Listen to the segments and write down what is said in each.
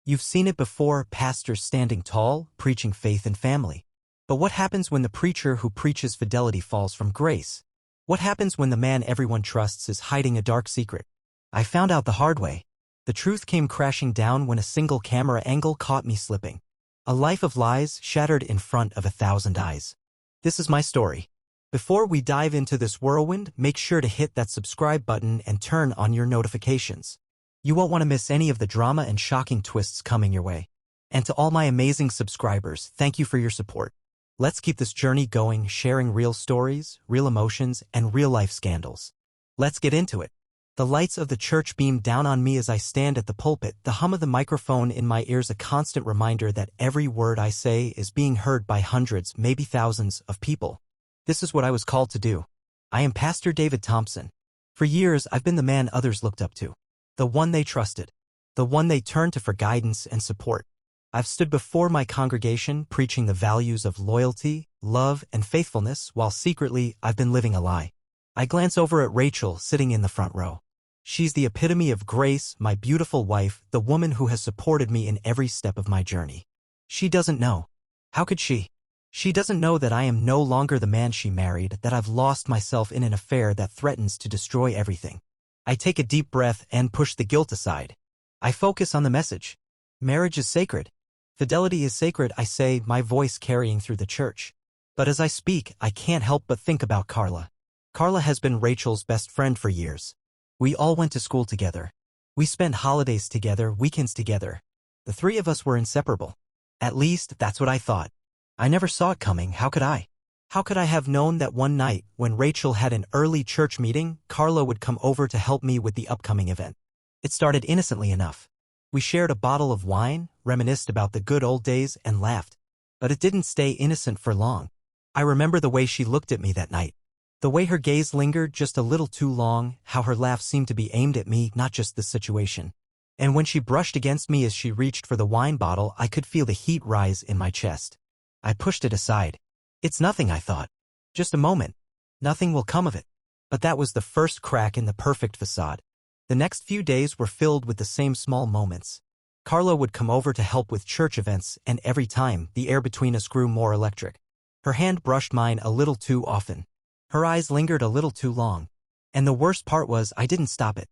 You've seen it before, pastors standing tall, preaching faith and family. But what happens when the preacher who preaches fidelity falls from grace? What happens when the man everyone trusts is hiding a dark secret? I found out the hard way. The truth came crashing down when a single camera angle caught me slipping. A life of lies shattered in front of 1,000 eyes. This is my story. Before we dive into this whirlwind, make sure to hit that subscribe button and turn on your notifications. You won't want to miss any of the drama and shocking twists coming your way. And to all my amazing subscribers, thank you for your support. Let's keep this journey going, sharing real stories, real emotions, and real-life scandals. Let's get into it. The lights of the church beam down on me as I stand at the pulpit, the hum of the microphone in my ears a constant reminder that every word I say is being heard by hundreds, maybe thousands, of people. This is what I was called to do. I am Pastor David Thompson. For years, I've been the man others looked up to. The one they trusted. The one they turned to for guidance and support. I've stood before my congregation preaching the values of loyalty, love, and faithfulness while secretly I've been living a lie. I glance over at Rachel sitting in the front row. She's the epitome of grace, my beautiful wife, the woman who has supported me in every step of my journey. She doesn't know. How could she? She doesn't know that I am no longer the man she married, that I've lost myself in an affair that threatens to destroy everything. I take a deep breath and push the guilt aside. I focus on the message. Marriage is sacred. Fidelity is sacred, I say, my voice carrying through the church. But as I speak, I can't help but think about Carla. Carla has been Rachel's best friend for years. We all went to school together. We spent holidays together, weekends together. The three of us were inseparable. At least, that's what I thought. I never saw it coming, how could I? How could I have known that one night, when Rachel had an early church meeting, Carla would come over to help me with the upcoming event? It started innocently enough. We shared a bottle of wine, reminisced about the good old days, and laughed. But it didn't stay innocent for long. I remember the way she looked at me that night. The way her gaze lingered just a little too long, how her laugh seemed to be aimed at me, not just the situation. And when she brushed against me as she reached for the wine bottle, I could feel the heat rise in my chest. I pushed it aside. It's nothing, I thought. Just a moment. Nothing will come of it. But that was the first crack in the perfect facade. The next few days were filled with the same small moments. Carla would come over to help with church events, and every time, the air between us grew more electric. Her hand brushed mine a little too often. Her eyes lingered a little too long. And the worst part was I didn't stop it.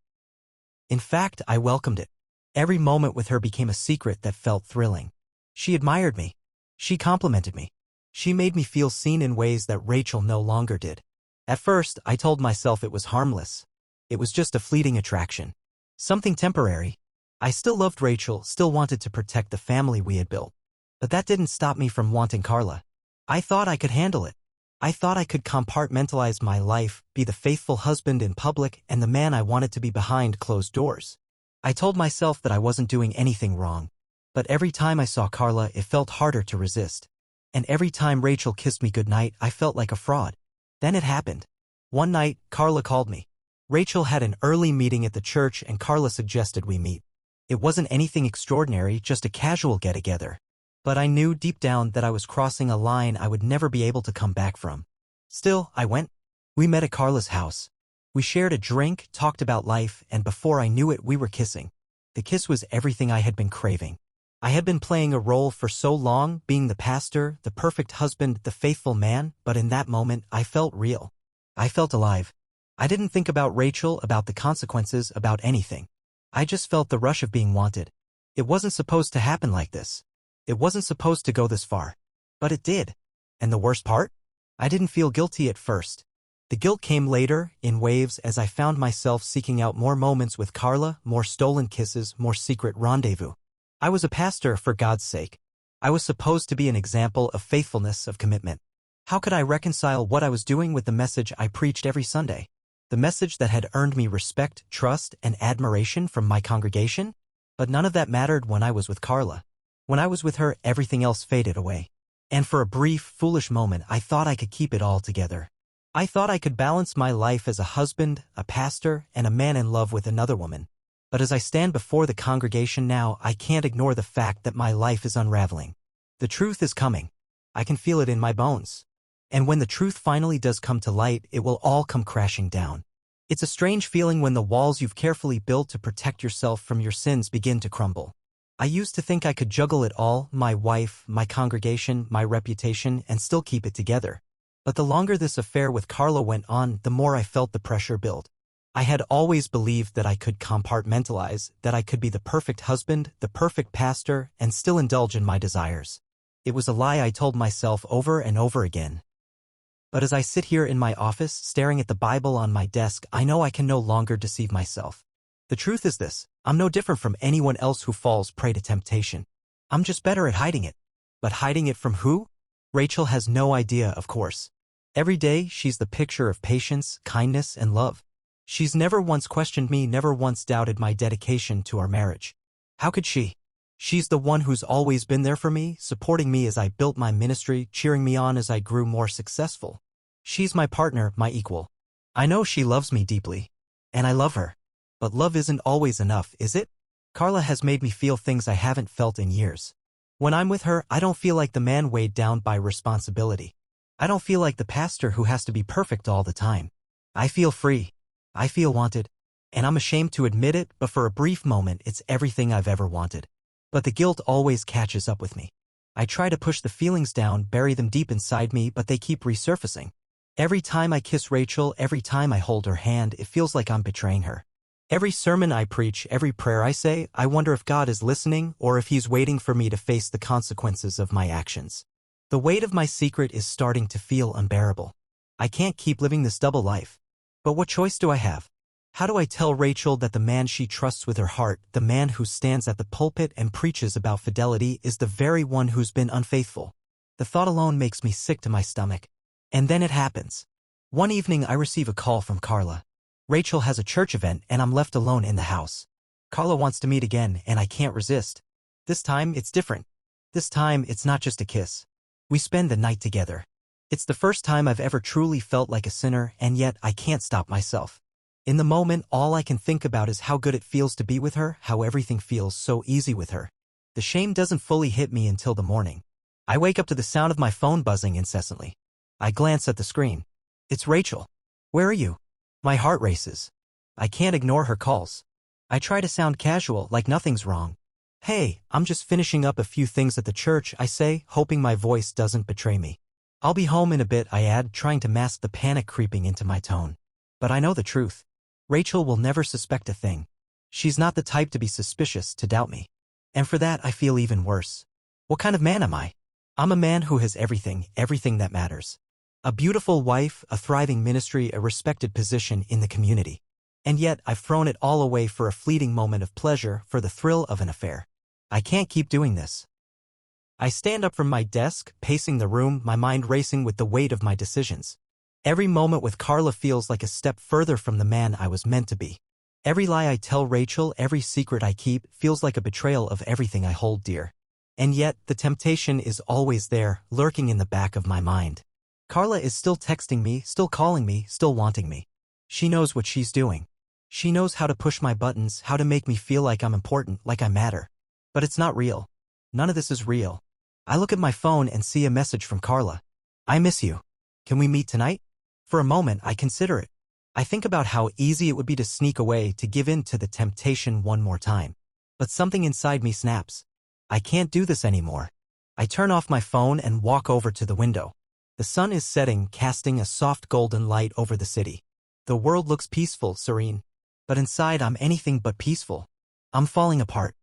In fact, I welcomed it. Every moment with her became a secret that felt thrilling. She admired me. She complimented me. She made me feel seen in ways that Rachel no longer did. At first, I told myself it was harmless. It was just a fleeting attraction. Something temporary. I still loved Rachel, still wanted to protect the family we had built. But that didn't stop me from wanting Carla. I thought I could handle it. I thought I could compartmentalize my life, be the faithful husband in public and the man I wanted to be behind closed doors. I told myself that I wasn't doing anything wrong. But every time I saw Carla, it felt harder to resist. And every time Rachel kissed me goodnight, I felt like a fraud. Then it happened. One night, Carla called me. Rachel had an early meeting at the church and Carla suggested we meet. It wasn't anything extraordinary, just a casual get-together. But I knew deep down that I was crossing a line I would never be able to come back from. Still, I went. We met at Carla's house. We shared a drink, talked about life, and before I knew it, we were kissing. The kiss was everything I had been craving. I had been playing a role for so long, being the pastor, the perfect husband, the faithful man, but in that moment, I felt real. I felt alive. I didn't think about Rachel, about the consequences, about anything. I just felt the rush of being wanted. It wasn't supposed to happen like this. It wasn't supposed to go this far. But it did. And the worst part? I didn't feel guilty at first. The guilt came later, in waves, as I found myself seeking out more moments with Carla, more stolen kisses, more secret rendezvous. I was a pastor for God's sake. I was supposed to be an example of faithfulness, of commitment. How could I reconcile what I was doing with the message I preached every Sunday? The message that had earned me respect, trust, and admiration from my congregation? But none of that mattered when I was with Carla. When I was with her, everything else faded away. And for a brief, foolish moment, I thought I could keep it all together. I thought I could balance my life as a husband, a pastor, and a man in love with another woman. But as I stand before the congregation now, I can't ignore the fact that my life is unraveling. The truth is coming. I can feel it in my bones. And when the truth finally does come to light, it will all come crashing down. It's a strange feeling when the walls you've carefully built to protect yourself from your sins begin to crumble. I used to think I could juggle it all, my wife, my congregation, my reputation, and still keep it together. But the longer this affair with Carla went on, the more I felt the pressure build. I had always believed that I could compartmentalize, that I could be the perfect husband, the perfect pastor, and still indulge in my desires. It was a lie I told myself over and over again. But as I sit here in my office, staring at the Bible on my desk, I know I can no longer deceive myself. The truth is this: I'm no different from anyone else who falls prey to temptation. I'm just better at hiding it. But hiding it from who? Rachel has no idea, of course. Every day, she's the picture of patience, kindness, and love. She's never once questioned me, never once doubted my dedication to our marriage. How could she? She's the one who's always been there for me, supporting me as I built my ministry, cheering me on as I grew more successful. She's my partner, my equal. I know she loves me deeply. And I love her. But love isn't always enough, is it? Carla has made me feel things I haven't felt in years. When I'm with her, I don't feel like the man weighed down by responsibility. I don't feel like the pastor who has to be perfect all the time. I feel free. I feel wanted. And I'm ashamed to admit it, but for a brief moment, it's everything I've ever wanted. But the guilt always catches up with me. I try to push the feelings down, bury them deep inside me, but they keep resurfacing. Every time I kiss Rachel, every time I hold her hand, it feels like I'm betraying her. Every sermon I preach, every prayer I say, I wonder if God is listening or if He's waiting for me to face the consequences of my actions. The weight of my secret is starting to feel unbearable. I can't keep living this double life. But what choice do I have? How do I tell Rachel that the man she trusts with her heart, the man who stands at the pulpit and preaches about fidelity, is the very one who's been unfaithful? The thought alone makes me sick to my stomach. And then it happens. One evening I receive a call from Carla. Rachel has a church event and I'm left alone in the house. Carla wants to meet again and I can't resist. This time it's different. This time it's not just a kiss. We spend the night together. It's the first time I've ever truly felt like a sinner, and yet I can't stop myself. In the moment, all I can think about is how good it feels to be with her, how everything feels so easy with her. The shame doesn't fully hit me until the morning. I wake up to the sound of my phone buzzing incessantly. I glance at the screen. It's Rachel. Where are you? My heart races. I can't ignore her calls. I try to sound casual, like nothing's wrong. Hey, I'm just finishing up a few things at the church, I say, hoping my voice doesn't betray me. I'll be home in a bit, I add, trying to mask the panic creeping into my tone. But I know the truth. Rachel will never suspect a thing. She's not the type to be suspicious, to doubt me. And for that, I feel even worse. What kind of man am I? I'm a man who has everything that matters. A beautiful wife, a thriving ministry, a respected position in the community. And yet, I've thrown it all away for a fleeting moment of pleasure, for the thrill of an affair. I can't keep doing this. I stand up from my desk, pacing the room, my mind racing with the weight of my decisions. Every moment with Carla feels like a step further from the man I was meant to be. Every lie I tell Rachel, every secret I keep, feels like a betrayal of everything I hold dear. And yet, the temptation is always there, lurking in the back of my mind. Carla is still texting me, still calling me, still wanting me. She knows what she's doing. She knows how to push my buttons, how to make me feel like I'm important, like I matter. But it's not real. None of this is real. I look at my phone and see a message from Carla. I miss you. Can we meet tonight? For a moment, I consider it. I think about how easy it would be to sneak away, to give in to the temptation one more time. But something inside me snaps. I can't do this anymore. I turn off my phone and walk over to the window. The sun is setting, casting a soft golden light over the city. The world looks peaceful, serene. But inside, I'm anything but peaceful. I'm falling apart.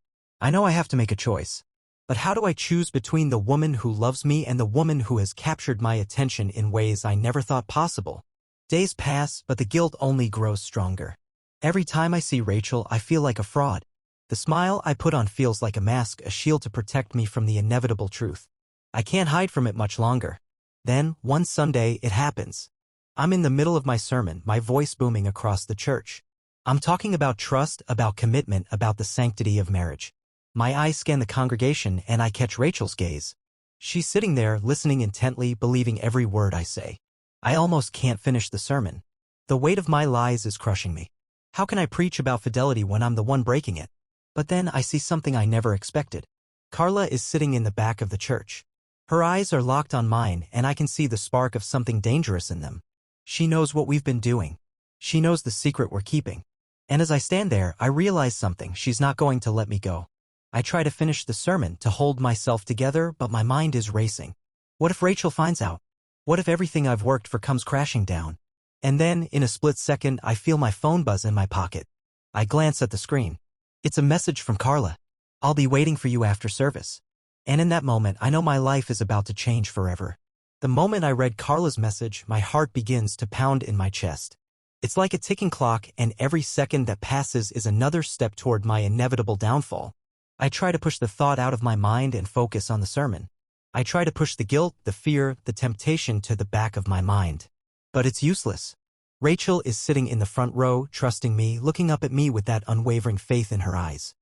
I know I have to make a choice. But how do I choose between the woman who loves me and the woman who has captured my attention in ways I never thought possible? Days pass, but the guilt only grows stronger. Every time I see Rachel, I feel like a fraud. The smile I put on feels like a mask, a shield to protect me from the inevitable truth. I can't hide from it much longer. Then, one Sunday, it happens. I'm in the middle of my sermon, my voice booming across the church. I'm talking about trust, about commitment, about the sanctity of marriage. My eyes scan the congregation and I catch Rachel's gaze. She's sitting there, listening intently, believing every word I say. I almost can't finish the sermon. The weight of my lies is crushing me. How can I preach about fidelity when I'm the one breaking it? But then I see something I never expected. Carla is sitting in the back of the church. Her eyes are locked on mine and I can see the spark of something dangerous in them. She knows what we've been doing. She knows the secret we're keeping. And as I stand there, I realize something: she's not going to let me go. I try to finish the sermon to hold myself together, but my mind is racing. What if Rachel finds out? What if everything I've worked for comes crashing down? And then, in a split second, I feel my phone buzz in my pocket. I glance at the screen. It's a message from Carla. "I'll be waiting for you after service." And in that moment, I know my life is about to change forever. The moment I read Carla's message, my heart begins to pound in my chest. It's like a ticking clock, and every second that passes is another step toward my inevitable downfall. I try to push the thought out of my mind and focus on the sermon. I try to push the guilt, the fear, the temptation to the back of my mind. But it's useless. Rachel is sitting in the front row, trusting me, looking up at me with that unwavering faith in her eyes.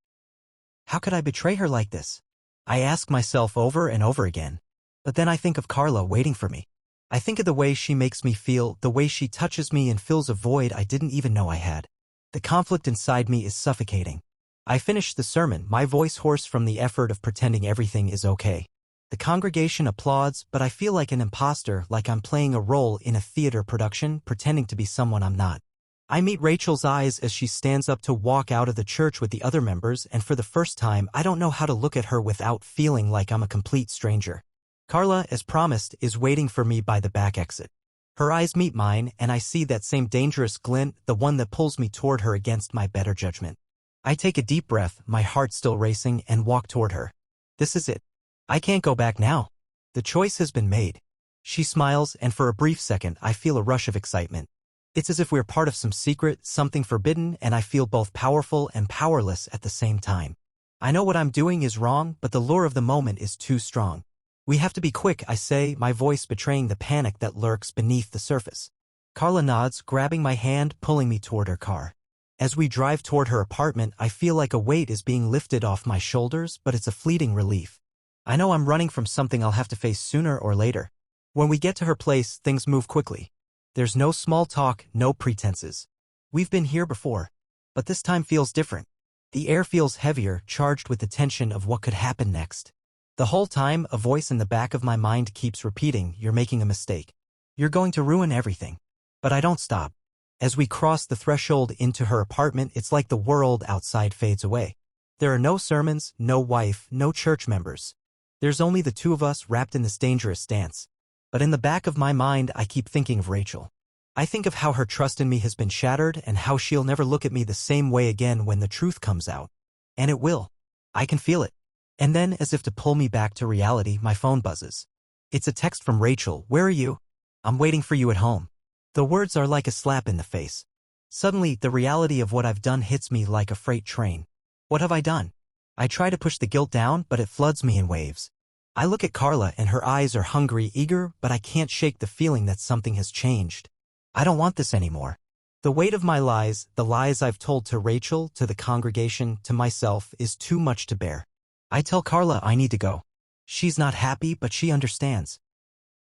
How could I betray her like this? I ask myself over and over again. But then I think of Carla waiting for me. I think of the way she makes me feel, the way she touches me and fills a void I didn't even know I had. The conflict inside me is suffocating. I finish the sermon, my voice hoarse from the effort of pretending everything is okay. The congregation applauds, but I feel like an imposter, like I'm playing a role in a theater production, pretending to be someone I'm not. I meet Rachel's eyes as she stands up to walk out of the church with the other members, and for the first time, I don't know how to look at her without feeling like I'm a complete stranger. Carla, as promised, is waiting for me by the back exit. Her eyes meet mine, and I see that same dangerous glint, the one that pulls me toward her against my better judgment. I take a deep breath, my heart still racing, and walk toward her. This is it. I can't go back now. The choice has been made. She smiles, and for a brief second, I feel a rush of excitement. It's as if we're part of some secret, something forbidden, and I feel both powerful and powerless at the same time. I know what I'm doing is wrong, but the lure of the moment is too strong. "We have to be quick," I say, my voice betraying the panic that lurks beneath the surface. Carla nods, grabbing my hand, pulling me toward her car. As we drive toward her apartment, I feel like a weight is being lifted off my shoulders, but it's a fleeting relief. I know I'm running from something I'll have to face sooner or later. When we get to her place, things move quickly. There's no small talk, no pretenses. We've been here before, but this time feels different. The air feels heavier, charged with the tension of what could happen next. The whole time, a voice in the back of my mind keeps repeating, "You're making a mistake. You're going to ruin everything." But I don't stop. As we cross the threshold into her apartment, it's like the world outside fades away. There are no sermons, no wife, no church members. There's only the two of us wrapped in this dangerous dance. But in the back of my mind, I keep thinking of Rachel. I think of how her trust in me has been shattered and how she'll never look at me the same way again when the truth comes out. And it will. I can feel it. And then, as if to pull me back to reality, my phone buzzes. It's a text from Rachel. "Where are you?" "I'm waiting for you at home." The words are like a slap in the face. Suddenly, the reality of what I've done hits me like a freight train. What have I done? I try to push the guilt down, but it floods me in waves. I look at Carla, and her eyes are hungry, eager, but I can't shake the feeling that something has changed. I don't want this anymore. The weight of my lies, the lies I've told to Rachel, to the congregation, to myself, is too much to bear. I tell Carla I need to go. She's not happy, but she understands.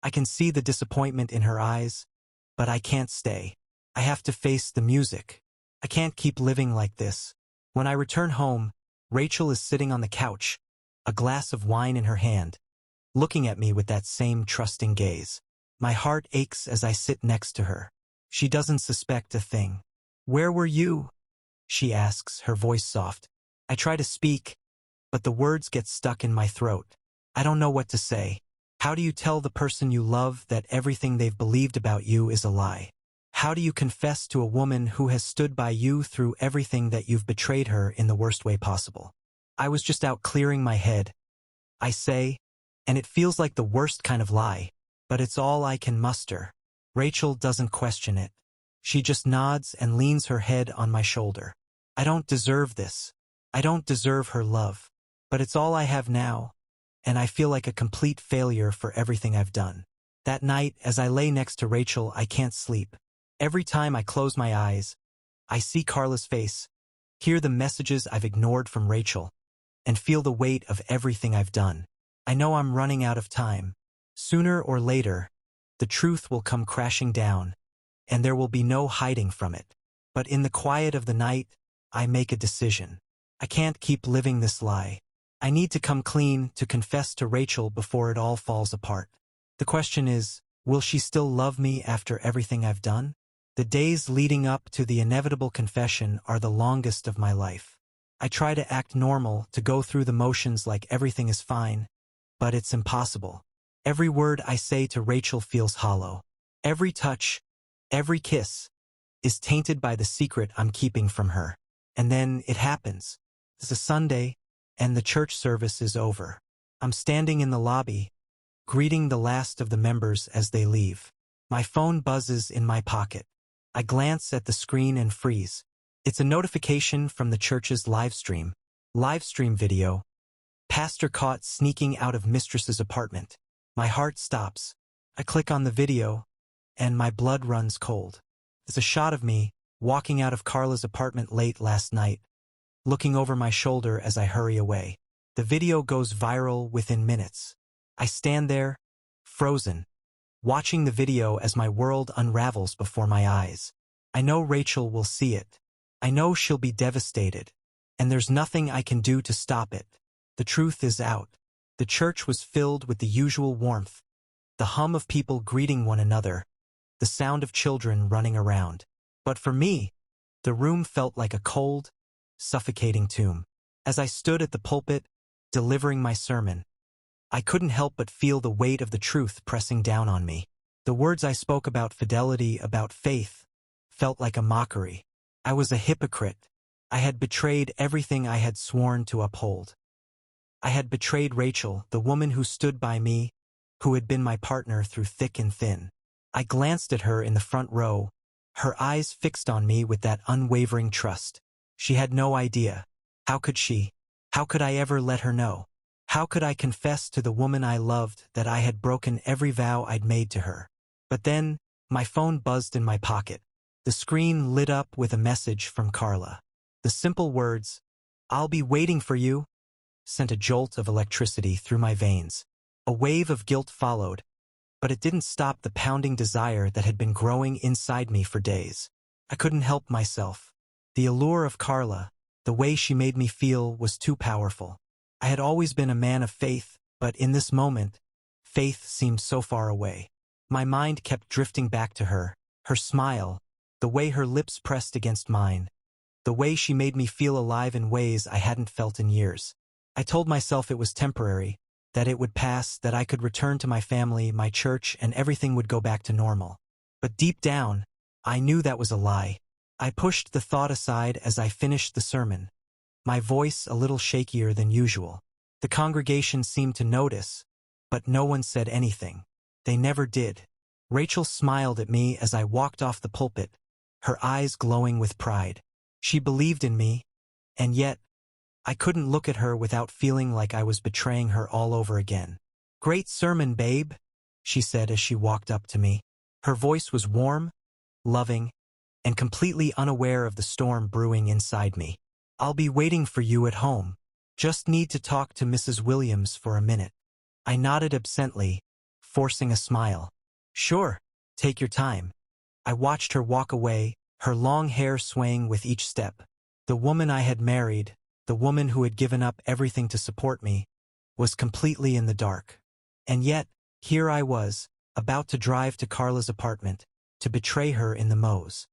I can see the disappointment in her eyes, but I can't stay. I have to face the music. I can't keep living like this. When I return home, Rachel is sitting on the couch, a glass of wine in her hand, looking at me with that same trusting gaze. My heart aches as I sit next to her. She doesn't suspect a thing. "Where were you?" she asks, her voice soft. I try to speak, but the words get stuck in my throat. I don't know what to say. How do you tell the person you love that everything they've believed about you is a lie? How do you confess to a woman who has stood by you through everything that you've betrayed her in the worst way possible? I was just out clearing my head, I say, and it feels like the worst kind of lie, but it's all I can muster. Rachel doesn't question it. She just nods and leans her head on my shoulder. I don't deserve this. I don't deserve her love. But it's all I have now, and I feel like a complete failure for everything I've done. That night, as I lay next to Rachel, I can't sleep. Every time I close my eyes, I see Carla's face, hear the messages I've ignored from Rachel, and feel the weight of everything I've done. I know I'm running out of time. Sooner or later, the truth will come crashing down, and there will be no hiding from it. But in the quiet of the night, I make a decision. I can't keep living this lie. I need to come clean, to confess to Rachel before it all falls apart. The question is, will she still love me after everything I've done? The days leading up to the inevitable confession are the longest of my life. I try to act normal, to go through the motions like everything is fine, but it's impossible. Every word I say to Rachel feels hollow. Every touch, every kiss, is tainted by the secret I'm keeping from her. And then it happens. It's a Sunday, and the church service is over. I'm standing in the lobby, greeting the last of the members as they leave. My phone buzzes in my pocket. I glance at the screen and freeze. It's a notification from the church's livestream. Livestream video. Pastor caught sneaking out of mistress's apartment. My heart stops. I click on the video, and my blood runs cold. It's a shot of me, walking out of Carla's apartment late last night, looking over my shoulder as I hurry away. The video goes viral within minutes. I stand there, frozen, watching the video as my world unravels before my eyes. I know Rachel will see it. I know she'll be devastated, and there's nothing I can do to stop it. The truth is out. The church was filled with the usual warmth, the hum of people greeting one another, the sound of children running around. But for me, the room felt like a cold, suffocating tomb. As I stood at the pulpit, delivering my sermon, I couldn't help but feel the weight of the truth pressing down on me. The words I spoke about fidelity, about faith, felt like a mockery. I was a hypocrite. I had betrayed everything I had sworn to uphold. I had betrayed Rachel, the woman who stood by me, who had been my partner through thick and thin. I glanced at her in the front row, her eyes fixed on me with that unwavering trust. She had no idea. How could she? How could I ever let her know? How could I confess to the woman I loved that I had broken every vow I'd made to her? But then, my phone buzzed in my pocket. The screen lit up with a message from Carla. The simple words, "I'll be waiting for you," sent a jolt of electricity through my veins. A wave of guilt followed, but it didn't stop the pounding desire that had been growing inside me for days. I couldn't help myself. The allure of Carla, the way she made me feel, was too powerful. I had always been a man of faith, but in this moment, faith seemed so far away. My mind kept drifting back to her, her smile, the way her lips pressed against mine, the way she made me feel alive in ways I hadn't felt in years. I told myself it was temporary, that it would pass, that I could return to my family, my church, and everything would go back to normal. But deep down, I knew that was a lie. I pushed the thought aside as I finished the sermon, my voice a little shakier than usual. The congregation seemed to notice, but no one said anything. They never did. Rachel smiled at me as I walked off the pulpit, her eyes glowing with pride. She believed in me, and yet, I couldn't look at her without feeling like I was betraying her all over again. "Great sermon, babe," she said as she walked up to me. Her voice was warm, loving, and completely unaware of the storm brewing inside me. "I'll be waiting for you at home. Just need to talk to Mrs. Williams for a minute." I nodded absently, forcing a smile. "Sure, take your time." I watched her walk away, her long hair swaying with each step. The woman I had married, the woman who had given up everything to support me, was completely in the dark. And yet, here I was, about to drive to Carla's apartment, to betray her in the Meuse.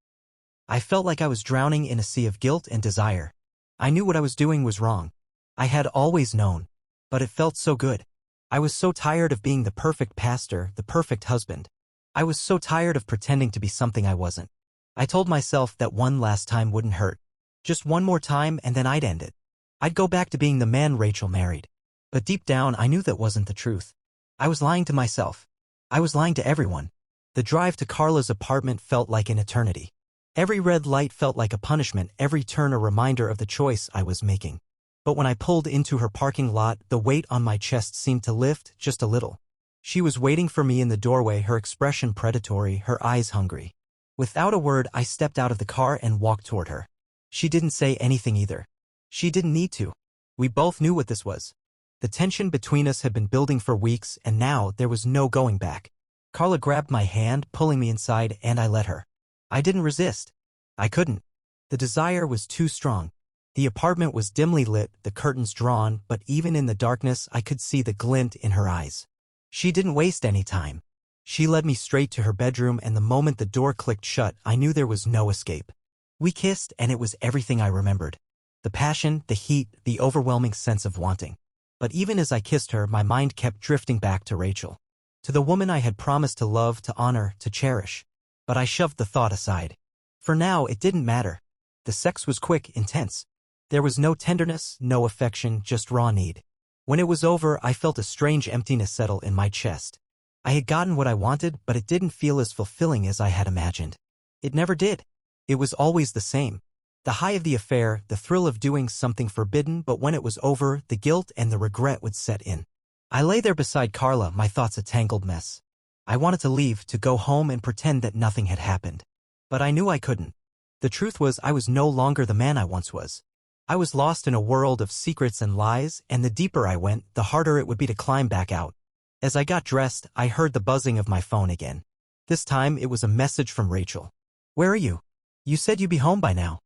I felt like I was drowning in a sea of guilt and desire. I knew what I was doing was wrong. I had always known. But it felt so good. I was so tired of being the perfect pastor, the perfect husband. I was so tired of pretending to be something I wasn't. I told myself that one last time wouldn't hurt. Just one more time and then I'd end it. I'd go back to being the man Rachel married. But deep down I knew that wasn't the truth. I was lying to myself. I was lying to everyone. The drive to Carla's apartment felt like an eternity. Every red light felt like a punishment, every turn a reminder of the choice I was making. But when I pulled into her parking lot, the weight on my chest seemed to lift just a little. She was waiting for me in the doorway, her expression predatory, her eyes hungry. Without a word, I stepped out of the car and walked toward her. She didn't say anything either. She didn't need to. We both knew what this was. The tension between us had been building for weeks, and now there was no going back. Carla grabbed my hand, pulling me inside, and I let her. I didn't resist. I couldn't. The desire was too strong. The apartment was dimly lit, the curtains drawn, but even in the darkness I could see the glint in her eyes. She didn't waste any time. She led me straight to her bedroom, and the moment the door clicked shut, I knew there was no escape. We kissed, and it was everything I remembered. The passion, the heat, the overwhelming sense of wanting. But even as I kissed her, my mind kept drifting back to Rachel. To the woman I had promised to love, to honor, to cherish. But I shoved the thought aside. For now, it didn't matter. The sex was quick, intense. There was no tenderness, no affection, just raw need. When it was over, I felt a strange emptiness settle in my chest. I had gotten what I wanted, but it didn't feel as fulfilling as I had imagined. It never did. It was always the same. The high of the affair, the thrill of doing something forbidden, but when it was over, the guilt and the regret would set in. I lay there beside Carla, my thoughts a tangled mess. I wanted to leave, to go home and pretend that nothing had happened. But I knew I couldn't. The truth was I was no longer the man I once was. I was lost in a world of secrets and lies, and the deeper I went, the harder it would be to climb back out. As I got dressed, I heard the buzzing of my phone again. This time, it was a message from Rachel. "Where are you? You said you'd be home by now."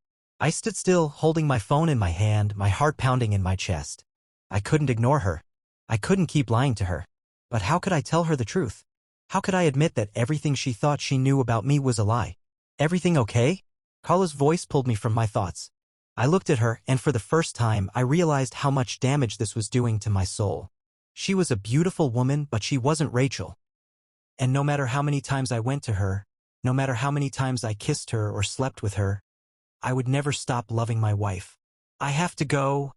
I stood still, holding my phone in my hand, my heart pounding in my chest. I couldn't ignore her. I couldn't keep lying to her. But how could I tell her the truth? How could I admit that everything she thought she knew about me was a lie? "Everything okay?" Carla's voice pulled me from my thoughts. I looked at her, and for the first time, I realized how much damage this was doing to my soul. She was a beautiful woman, but she wasn't Rachel. And no matter how many times I went to her, no matter how many times I kissed her or slept with her, I would never stop loving my wife. "I have to go,"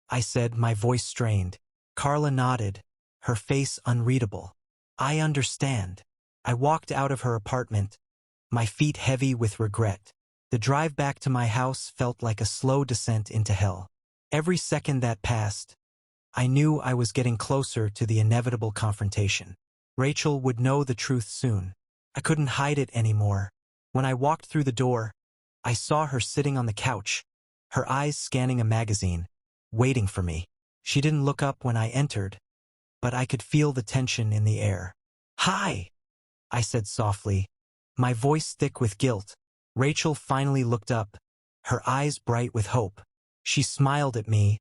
I said, my voice strained. Carla nodded, her face unreadable. "I understand." I walked out of her apartment, my feet heavy with regret. The drive back to my house felt like a slow descent into hell. Every second that passed, I knew I was getting closer to the inevitable confrontation. Rachel would know the truth soon. I couldn't hide it anymore. When I walked through the door, I saw her sitting on the couch, her eyes scanning a magazine, waiting for me. She didn't look up when I entered, but I could feel the tension in the air. "Hi," I said softly, my voice thick with guilt. Rachel finally looked up, her eyes bright with hope. She smiled at me,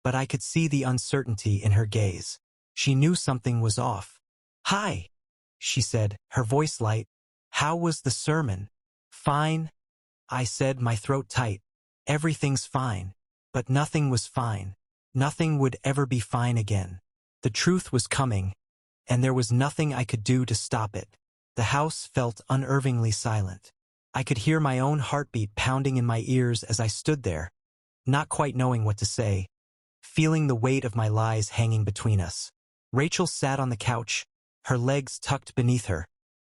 but I could see the uncertainty in her gaze. She knew something was off. "Hi," she said, her voice light. "How was the sermon?" "Fine," I said, my throat tight. "Everything's fine." But nothing was fine. Nothing would ever be fine again. The truth was coming, and there was nothing I could do to stop it. The house felt unnervingly silent. I could hear my own heartbeat pounding in my ears as I stood there, not quite knowing what to say, feeling the weight of my lies hanging between us. Rachel sat on the couch, her legs tucked beneath her,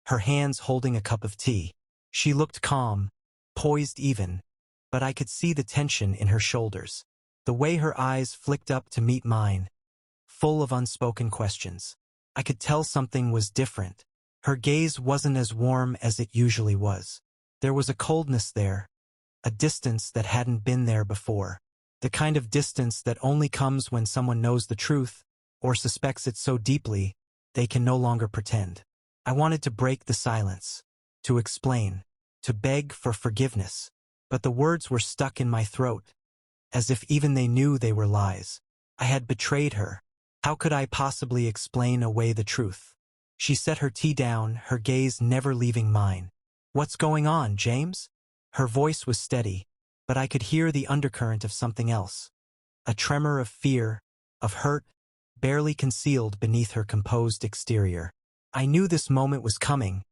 her hands holding a cup of tea. She looked calm, poised even, but I could see the tension in her shoulders. The way her eyes flicked up to meet mine, full of unspoken questions. I could tell something was different. Her gaze wasn't as warm as it usually was. There was a coldness there, a distance that hadn't been there before. The kind of distance that only comes when someone knows the truth, or suspects it so deeply, they can no longer pretend. I wanted to break the silence, to explain, to beg for forgiveness, but the words were stuck in my throat, as if even they knew they were lies. I had betrayed her. How could I possibly explain away the truth? She set her tea down, her gaze never leaving mine. "What's going on, James?" Her voice was steady, but I could hear the undercurrent of something else. A tremor of fear, of hurt, barely concealed beneath her composed exterior. I knew this moment was coming,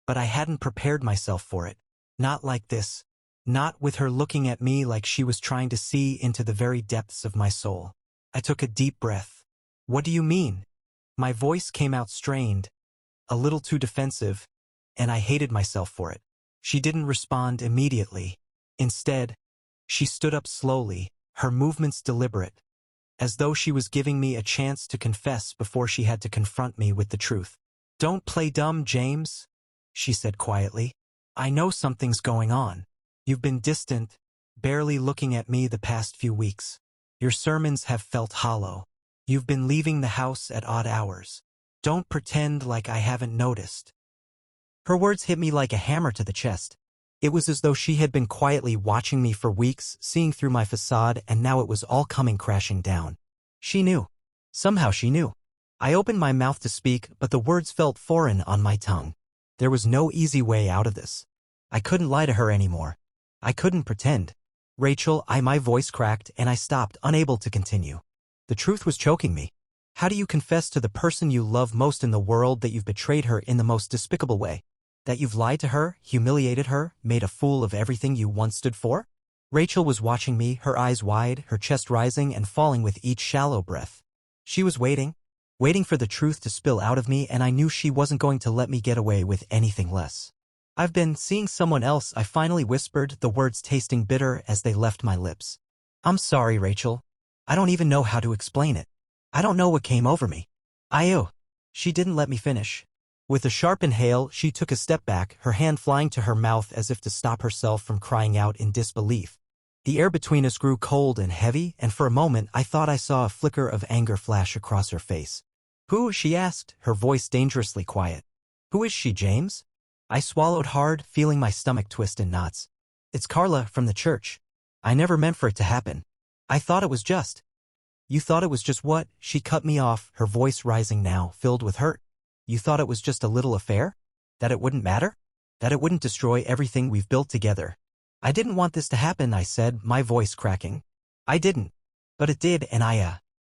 but I hadn't prepared myself for it. Not like this. Not with her looking at me like she was trying to see into the very depths of my soul. I took a deep breath. "What do you mean?" My voice came out strained, a little too defensive, and I hated myself for it. She didn't respond immediately. Instead, she stood up slowly, her movements deliberate, as though she was giving me a chance to confess before she had to confront me with the truth. "Don't play dumb, James," she said quietly. "I know something's going on. You've been distant, barely looking at me the past few weeks. Your sermons have felt hollow. You've been leaving the house at odd hours. Don't pretend like I haven't noticed." Her words hit me like a hammer to the chest. It was as though she had been quietly watching me for weeks, seeing through my facade, and now it was all coming crashing down. She knew. Somehow she knew. I opened my mouth to speak, but the words felt foreign on my tongue. There was no easy way out of this. I couldn't lie to her anymore. I couldn't pretend. Rachel, my voice cracked and I stopped, unable to continue. The truth was choking me. How do you confess to the person you love most in the world that you've betrayed her in the most despicable way? That you've lied to her, humiliated her, made a fool of everything you once stood for? Rachel was watching me, her eyes wide, her chest rising and falling with each shallow breath. She was waiting for the truth to spill out of me, and I knew she wasn't going to let me get away with anything less. I've been seeing someone else, I finally whispered, the words tasting bitter as they left my lips. I'm sorry, Rachel. I don't even know how to explain it. I don't know what came over me. She didn't let me finish. With a sharp inhale, she took a step back, her hand flying to her mouth as if to stop herself from crying out in disbelief. The air between us grew cold and heavy, and for a moment I thought I saw a flicker of anger flash across her face. Who? She asked, her voice dangerously quiet. Who is she, James? I swallowed hard, feeling my stomach twist in knots. It's Carla from the church. I never meant for it to happen. I thought it was just. You thought it was just what? She cut me off, her voice rising now, filled with hurt. You thought it was just a little affair? That it wouldn't matter? That it wouldn't destroy everything we've built together? I didn't want this to happen, I said, my voice cracking. I didn't. But it did, and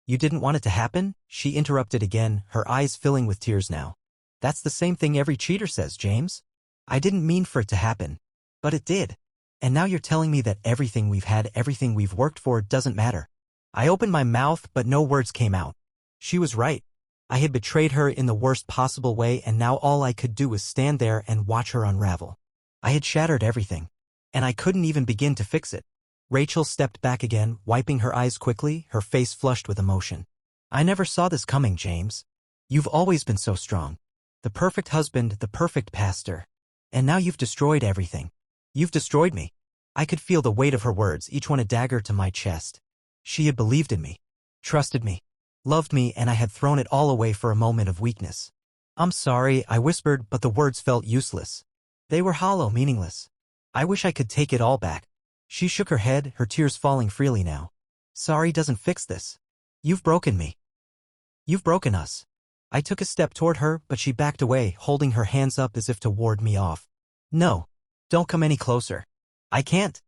You didn't want it to happen? She interrupted again, her eyes filling with tears now. That's the same thing every cheater says, James. I didn't mean for it to happen. But it did. And now you're telling me that everything we've had, everything we've worked for, doesn't matter. I opened my mouth, but no words came out. She was right. I had betrayed her in the worst possible way, and now all I could do was stand there and watch her unravel. I had shattered everything. And I couldn't even begin to fix it. Rachel stepped back again, wiping her eyes quickly, her face flushed with emotion. I never saw this coming, James. You've always been so strong. The perfect husband, the perfect pastor. And now you've destroyed everything. You've destroyed me. I could feel the weight of her words, each one a dagger to my chest. She had believed in me, trusted me, loved me, and I had thrown it all away for a moment of weakness. I'm sorry, I whispered, but the words felt useless. They were hollow, meaningless. I wish I could take it all back. She shook her head, her tears falling freely now. Sorry doesn't fix this. You've broken me. You've broken us. I took a step toward her, but she backed away, holding her hands up as if to ward me off. No. Don't come any closer. I can't.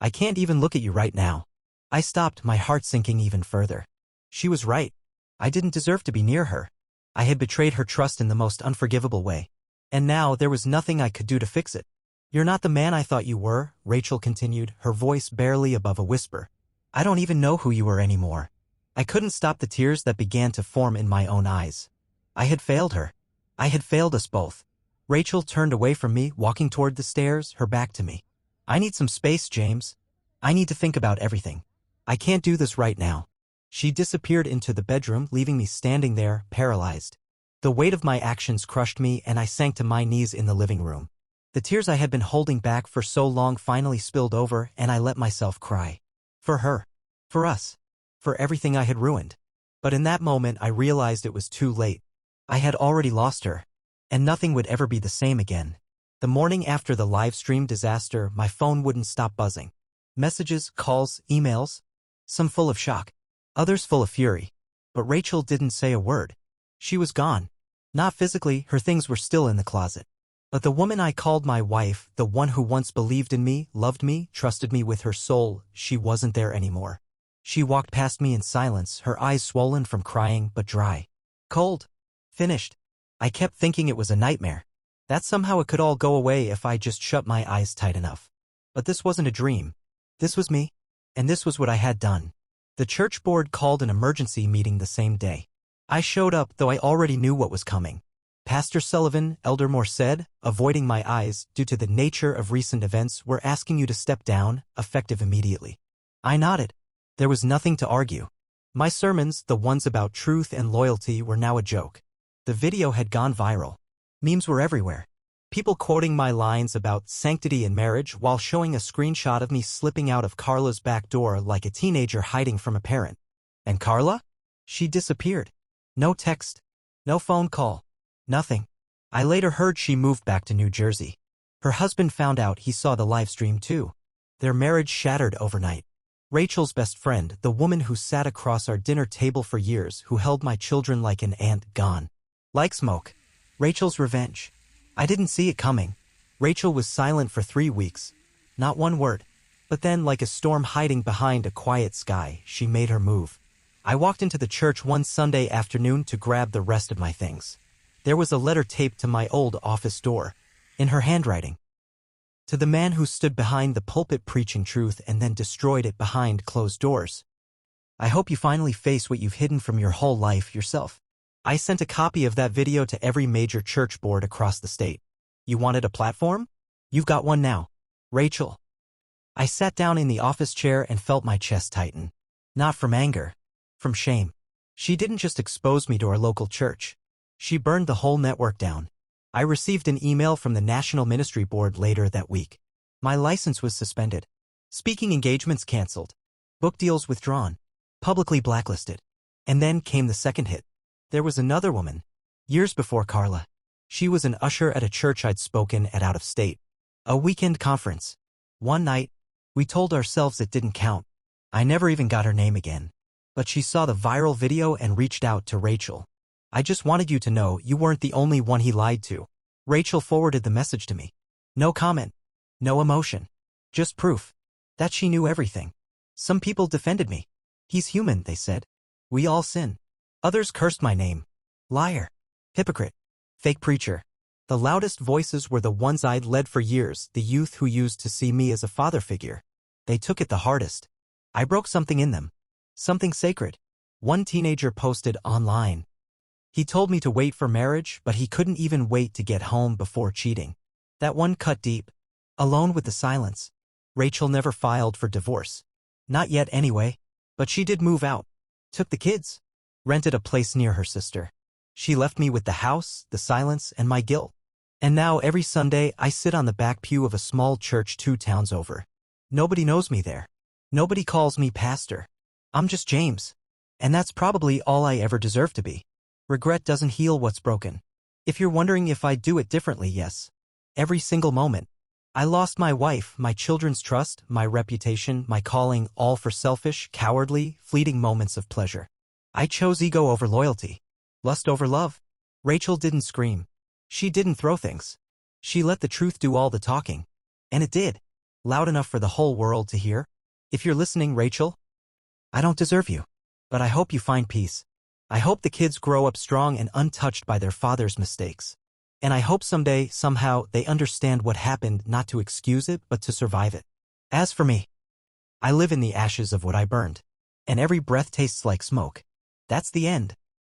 I can't even look at you right now. I stopped, my heart sinking even further. She was right. I didn't deserve to be near her. I had betrayed her trust in the most unforgivable way. And now there was nothing I could do to fix it. You're not the man I thought you were, Rachel continued, her voice barely above a whisper. I don't even know who you are anymore. I couldn't stop the tears that began to form in my own eyes. I had failed her. I had failed us both. Rachel turned away from me, walking toward the stairs, her back to me. I need some space, James. I need to think about everything. I can't do this right now. She disappeared into the bedroom, leaving me standing there, paralyzed. The weight of my actions crushed me, and I sank to my knees in the living room. The tears I had been holding back for so long finally spilled over, and I let myself cry. For her. For us. For everything I had ruined. But in that moment I realized it was too late. I had already lost her. And nothing would ever be the same again. The morning after the livestream disaster, my phone wouldn't stop buzzing. Messages, calls, emails. Some full of shock. Others full of fury. But Rachel didn't say a word. She was gone. Not physically, her things were still in the closet. But the woman I called my wife, the one who once believed in me, loved me, trusted me with her soul, she wasn't there anymore. She walked past me in silence, her eyes swollen from crying but dry. Cold. Finished. I kept thinking it was a nightmare. That somehow it could all go away if I just shut my eyes tight enough. But this wasn't a dream. This was me. And this was what I had done. The church board called an emergency meeting the same day. I showed up, though I already knew what was coming. Pastor Sullivan, Elder Moore said, avoiding my eyes due to the nature of recent events, we're asking you to step down, effective immediately. I nodded. There was nothing to argue. My sermons, the ones about truth and loyalty, were now a joke. The video had gone viral. Memes were everywhere. People quoting my lines about sanctity in marriage while showing a screenshot of me slipping out of Carla's back door like a teenager hiding from a parent. And Carla? She disappeared. No text. No phone call. Nothing. I later heard she moved back to New Jersey. Her husband found out he saw the live stream too. Their marriage shattered overnight. Rachel's best friend, the woman who sat across our dinner table for years, who held my children like an aunt, gone. Like smoke. Rachel's revenge. I didn't see it coming. Rachel was silent for 3 weeks. Not one word. But then, like a storm hiding behind a quiet sky, she made her move. I walked into the church one Sunday afternoon to grab the rest of my things. There was a letter taped to my old office door, in her handwriting. To the man who stood behind the pulpit preaching truth and then destroyed it behind closed doors. I hope you finally face what you've hidden from your whole life yourself. I sent a copy of that video to every major church board across the state. You wanted a platform? You've got one now. Rachel. I sat down in the office chair and felt my chest tighten. Not from anger. From shame. She didn't just expose me to our local church. She burned the whole network down. I received an email from the National Ministry Board later that week. My license was suspended. Speaking engagements canceled. Book deals withdrawn. Publicly blacklisted. And then came the second hit. There was another woman. Years before Carla. She was an usher at a church I'd spoken at out of state. A weekend conference. One night, we told ourselves it didn't count. I never even got her name again. But she saw the viral video and reached out to Rachel. I just wanted you to know you weren't the only one he lied to. Rachel forwarded the message to me. No comment. No emotion. Just proof. That she knew everything. Some people defended me. He's human, they said. We all sin. Others cursed my name. Liar. Hypocrite. Fake preacher. The loudest voices were the ones I'd led for years, the youth who used to see me as a father figure. They took it the hardest. I broke something in them. Something sacred. One teenager posted online. He told me to wait for marriage, but he couldn't even wait to get home before cheating. That one cut deep. Alone with the silence. Rachel never filed for divorce. Not yet anyway. But she did move out. Took the kids. Rented a place near her sister. She left me with the house, the silence, and my guilt. And now every Sunday I sit on the back pew of a small church 2 towns over. Nobody knows me there. Nobody calls me pastor. I'm just James. And that's probably all I ever deserve to be. Regret doesn't heal what's broken. If you're wondering if I'd do it differently, yes. Every single moment. I lost my wife, my children's trust, my reputation, my calling, all for selfish, cowardly, fleeting moments of pleasure. I chose ego over loyalty. Lust over love. Rachel didn't scream. She didn't throw things. She let the truth do all the talking. And it did. Loud enough for the whole world to hear. If you're listening, Rachel, I don't deserve you. But I hope you find peace. I hope the kids grow up strong and untouched by their father's mistakes. And I hope someday, somehow, they understand what happened, not to excuse it, but to survive it. As for me, I live in the ashes of what I burned. And every breath tastes like smoke. That's the end.